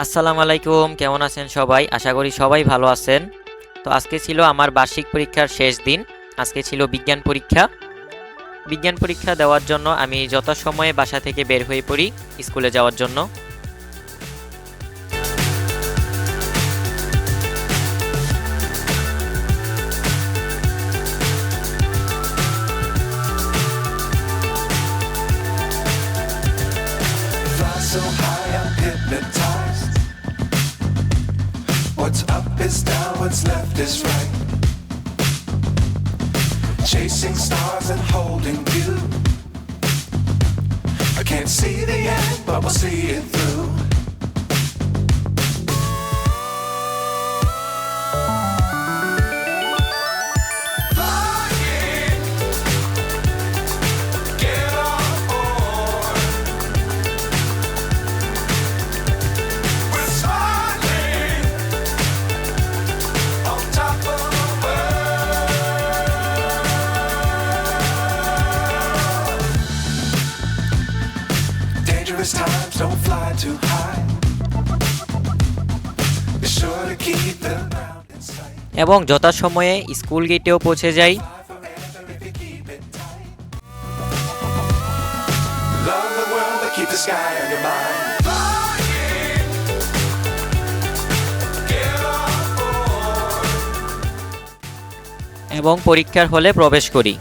আসসালামু আলাইকুম, কেমন আছেন সবাই? আশা করি সবাই ভালো আছেন। তো আজকে ছিল আমার বার্ষিক পরীক্ষার শেষ দিন। আজকে ছিল বিজ্ঞান পরীক্ষা। বিজ্ঞান পরীক্ষা দেওয়ার জন্য আমি যথাসময়ে বাসা থেকে বের হয়ে পড়ি স্কুলে যাওয়ার জন্য। Fly so high, I'm hypnotized. What's up is down, what's left is right. Chasing stars and holding you. I can't see the end, but we'll see it through. Flying, get on board. We're smiling on top of the world. Dangerous times, don't fly too high. Be sure to keep the ground in sight. এবং যথাসময়ে school গেটেও পৌঁছে যাই। Fly forever if you keep it tight. Love the world, but keep the sky on your mind. Flying, get on board. এবং পরীক্ষার হলে প্রবেশ করি।